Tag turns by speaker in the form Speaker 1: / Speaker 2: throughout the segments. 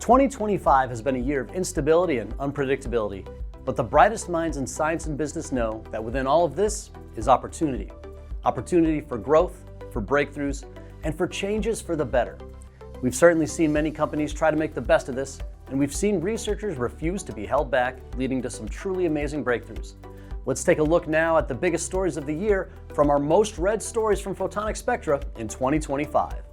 Speaker 1: 2025 has been a year of instability and unpredictability, but the brightest minds in science and business know that within all of this is opportunity. Opportunity for growth, for breakthroughs, and for changes for the better. We've certainly seen many companies try to make the best of this, and we've seen researchers refuse to be held back, leading to some truly amazing breakthroughs. Let's take a look now at the biggest stories of the year from our most read stories from Photonics Spectra in 2025.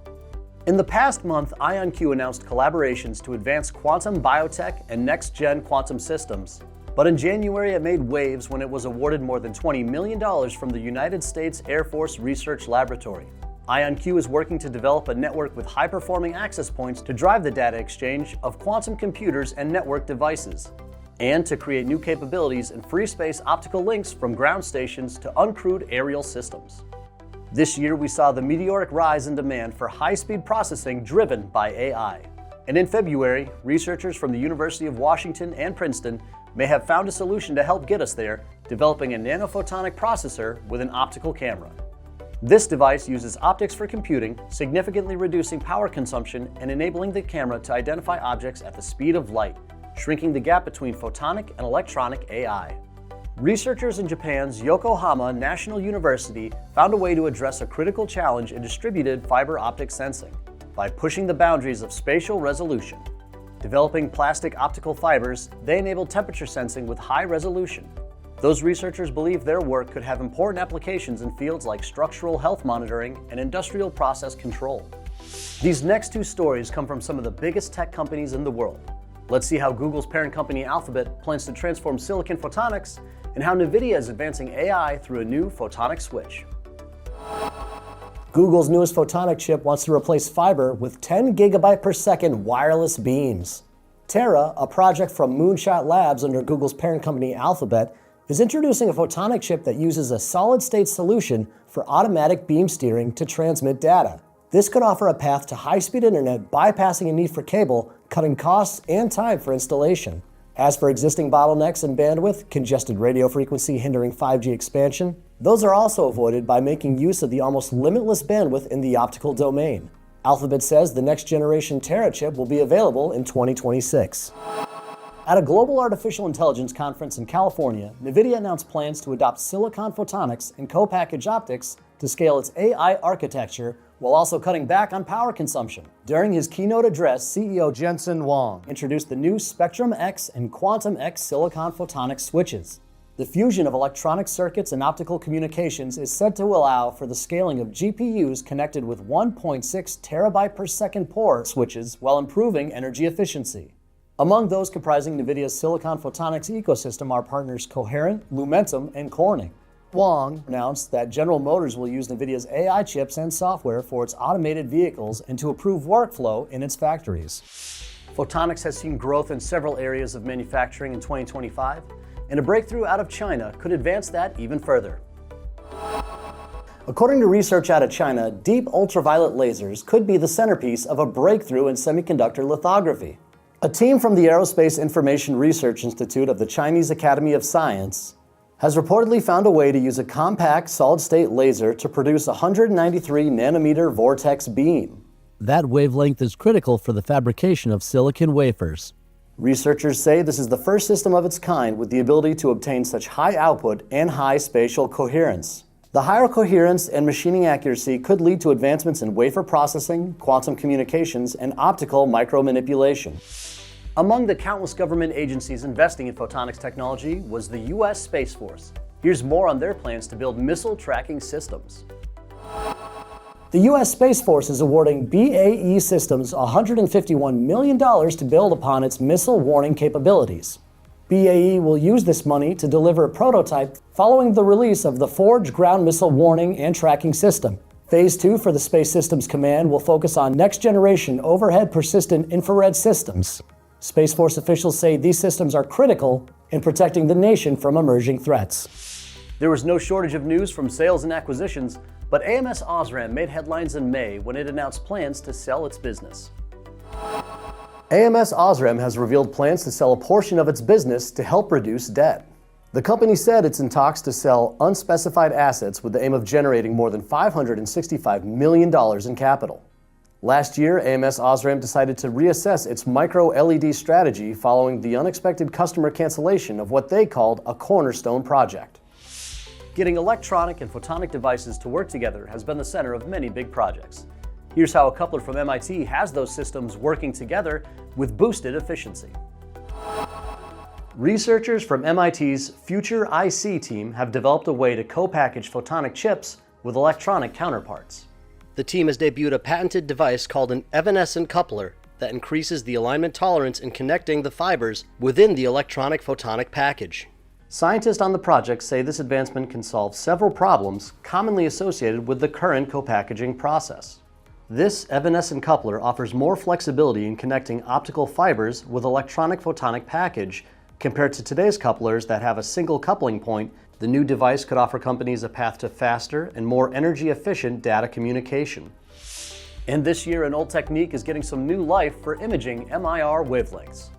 Speaker 1: In the past month, IonQ announced collaborations to advance quantum biotech and next-gen quantum systems. But in January, it made waves when it was awarded more than $20 million from the United States Air Force Research Laboratory. IonQ is working to develop a network with high-performing access points to drive the data exchange of quantum computers and network devices, and to create new capabilities in free space optical links from ground stations to uncrewed aerial systems. This year, we saw the meteoric rise in demand for high-speed processing driven by AI. And in February, researchers from the University of Washington and Princeton may have found a solution to help get us there, developing a nanophotonic processor with an optical camera. This device uses optics for computing, significantly reducing power consumption and enabling the camera to identify objects at the speed of light, shrinking the gap between photonic and electronic AI. Researchers in Japan's Yokohama National University found a way to address a critical challenge in distributed fiber optic sensing by pushing the boundaries of spatial resolution. Developing plastic optical fibers, they enabled temperature sensing with high resolution. Those researchers believe their work could have important applications in fields like structural health monitoring and industrial process control. These next two stories come from some of the biggest tech companies in the world. Let's see how Google's parent company Alphabet plans to transform silicon photonics and how NVIDIA is advancing AI through a new photonic switch.
Speaker 2: Google's newest photonic chip wants to replace fiber with 10 gigabit per second wireless beams. Terra, a project from Moonshot Labs under Google's parent company Alphabet, is introducing a photonic chip that uses a solid-state solution for automatic beam steering to transmit data. This could offer a path to high-speed internet, bypassing a need for cable, cutting costs and time for installation. As for existing bottlenecks in bandwidth, congested radio frequency hindering 5G expansion, those are also avoided by making use of the almost limitless bandwidth in the optical domain. Alphabet says the next generation Terra chip will be available in 2026. At a global artificial intelligence conference in California, NVIDIA announced plans to adopt silicon photonics and co-packaged optics to scale its AI architecture while also cutting back on power consumption. During his keynote address, CEO Jensen Huang introduced the new Spectrum X and Quantum X silicon photonics switches. The fusion of electronic circuits and optical communications is said to allow for the scaling of GPUs connected with 1.6 terabyte per second pore switches while improving energy efficiency. Among those comprising NVIDIA's silicon photonics ecosystem are partners Coherent, Lumentum, and Corning. Huang announced that General Motors will use NVIDIA's AI chips and software for its automated vehicles and to improve workflow in its factories.
Speaker 1: Photonics has seen growth in several areas of manufacturing in 2025, and a breakthrough out of China could advance that even further.
Speaker 2: According to research out of China, deep ultraviolet lasers could be the centerpiece of a breakthrough in semiconductor lithography. A team from the Aerospace Information Research Institute of the Chinese Academy of Science has reportedly found a way to use a compact solid-state laser to produce a 193 nanometer vortex beam.
Speaker 3: That wavelength is critical for the fabrication of silicon wafers.
Speaker 2: Researchers say this is the first system of its kind with the ability to obtain such high output and high spatial coherence. The higher coherence and machining accuracy could lead to advancements in wafer processing, quantum communications, and optical micromanipulation.
Speaker 1: Among the countless government agencies investing in photonics technology was the U.S. Space Force. Here's more on their plans to build missile tracking systems.
Speaker 2: The U.S. Space Force is awarding BAE Systems $151 million to build upon its missile warning capabilities. BAE will use this money to deliver a prototype following the release of the Forge ground missile warning and tracking system. Phase 2 for the Space Systems Command will focus on next-generation overhead persistent infrared systems. Space Force officials say these systems are critical in protecting the nation from emerging threats.
Speaker 1: There was no shortage of news from sales and acquisitions, but AMS Osram made headlines in May when it announced plans to sell its business.
Speaker 2: AMS Osram has revealed plans to sell a portion of its business to help reduce debt. The company said it's in talks to sell unspecified assets with the aim of generating more than $565 million in capital. Last year, AMS Osram decided to reassess its micro-LED strategy following the unexpected customer cancellation of what they called a cornerstone project.
Speaker 1: Getting electronic and photonic devices to work together has been the center of many big projects. Here's how a coupler from MIT has those systems working together with boosted efficiency. Researchers from MIT's Future IC team have developed a way to co-package photonic chips with electronic counterparts. The team has debuted a patented device called an evanescent coupler that increases the alignment tolerance in connecting the fibers within the electronic photonic package. Scientists on the project say this advancement can solve several problems commonly associated with the current co-packaging process. This evanescent coupler offers more flexibility in connecting optical fibers with electronic photonic package compared to today's couplers that have a single coupling point. The new device could offer companies a path to faster and more energy-efficient data communication. And this year, an old technique is getting some new life for imaging MIR wavelengths.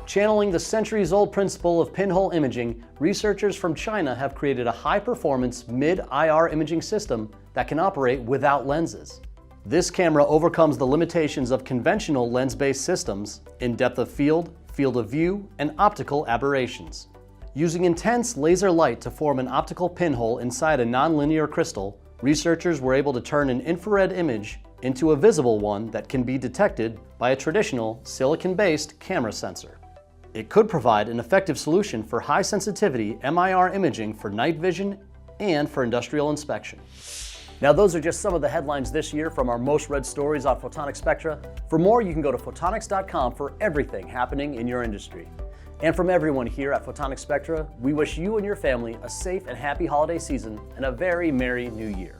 Speaker 1: Channeling the centuries-old principle of pinhole imaging, researchers from China have created a high-performance mid-IR imaging system that can operate without lenses. This camera overcomes the limitations of conventional lens-based systems in depth of field, field of view, and optical aberrations. Using intense laser light to form an optical pinhole inside a nonlinear crystal, researchers were able to turn an infrared image into a visible one that can be detected by a traditional silicon-based camera sensor. It could provide an effective solution for high-sensitivity MIR imaging for night vision and for industrial inspection. Now, those are just some of the headlines this year from our most read stories on Photonics Spectra. For more, you can go to photonics.com for everything happening in your industry. And from everyone here at Photonics Spectra, we wish you and your family a safe and happy holiday season and a very Merry New Year.